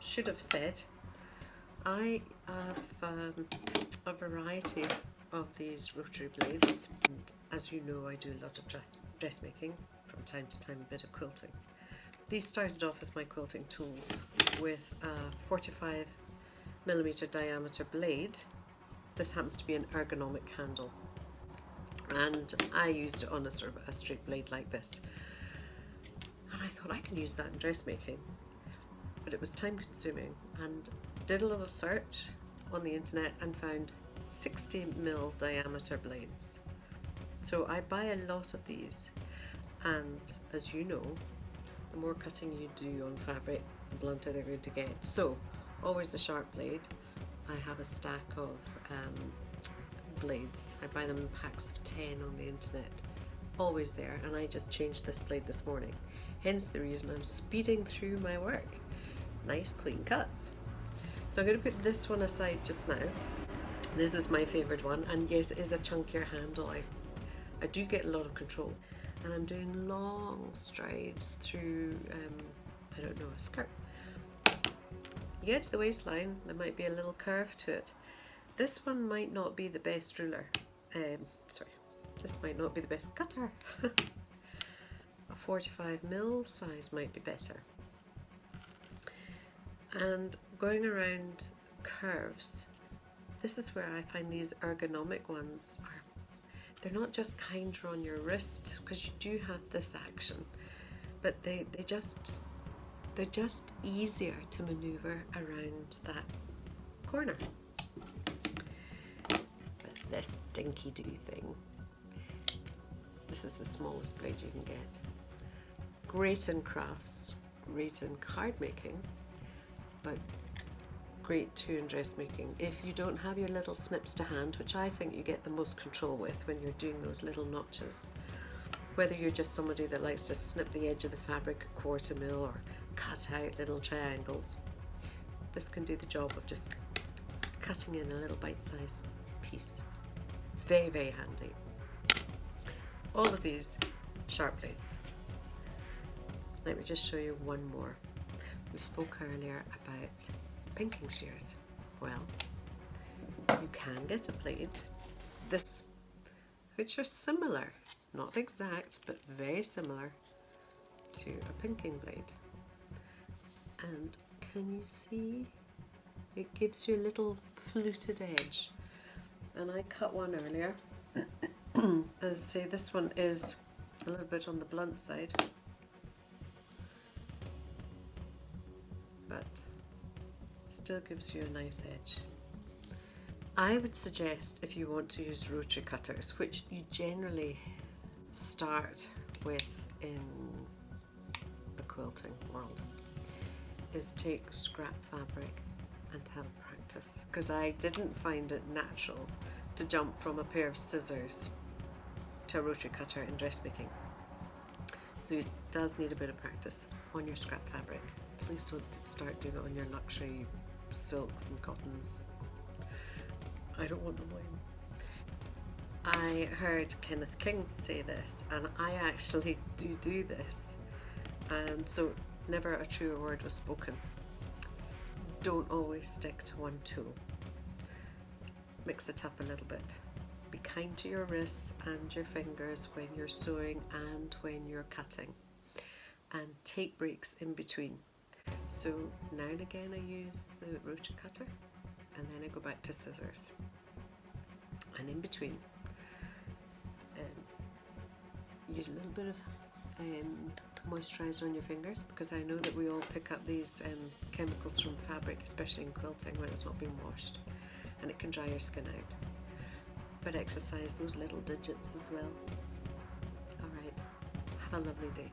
should have said, I have a variety of these rotary blades. And as you know, I do a lot of dressmaking, from time to time a bit of quilting. These started off as my quilting tools with a 45mm diameter blade. This happens to be an ergonomic handle, and I used it on a sort of a straight blade like this. And I thought I can use that in dressmaking, but it was time consuming, and did a little search on the internet and found 60mm diameter blades. So I buy a lot of these, and as you know, the more cutting you do on fabric, the blunter they're going to get. So always a sharp blade. I have a stack of blades. I buy them in packs of 10 on the internet. Always there, and I just changed this blade this morning. Hence the reason I'm speeding through my work. Nice clean cuts. So I'm going to put this one aside just now. This is my favourite one, and yes, it is a chunkier handle. I do get a lot of control, and I'm doing long strides through, I don't know, a skirt. You get to the waistline, there might be a little curve to it. This one might not be the best ruler. This might not be the best cutter. A 45mm size might be better. And going around curves, this is where I find these ergonomic ones are, they're not just kinder on your wrist, because you do have this action, but they're just easier to maneuver around that corner. But this dinky do thing, this is the smallest blade you can get. Great in crafts, great in card making, but great too in dressmaking. If you don't have your little snips to hand, which I think you get the most control with when you're doing those little notches, whether you're just somebody that likes to snip the edge of the fabric a 1/4 mil or cut out little triangles, this can do the job of just cutting in a little bite-sized piece. Very, very handy. All of these sharp blades. Let me just show you one more. We spoke earlier about pinking shears. Well, you can get a blade, this, which are similar, not exact, but very similar to a pinking blade. And can you see? It gives you a little fluted edge. And I cut one earlier. As I say, this one is a little bit on the blunt side, but still gives you a nice edge. I would suggest, if you want to use rotary cutters, which you generally start with in the quilting world, is take scrap fabric and have a practice. Because I didn't find it natural to jump from a pair of scissors to a rotary cutter in dressmaking. So it does need a bit of practice on your scrap fabric. Please don't start doing it on your luxury silks and cottons. I don't want them blame. I heard Kenneth King say this, and I actually do this, and so never a truer word was spoken. Don't always stick to one tool. Mix it up a little bit. Be kind to your wrists and your fingers when you're sewing and when you're cutting, and take breaks in between. So now and again I use the rotary cutter, and then I go back to scissors, and in between use a little bit of moisturiser on your fingers, because I know that we all pick up these chemicals from fabric, especially in quilting when it's not been washed, and it can dry your skin out. But exercise those little digits as well. Alright, have a lovely day.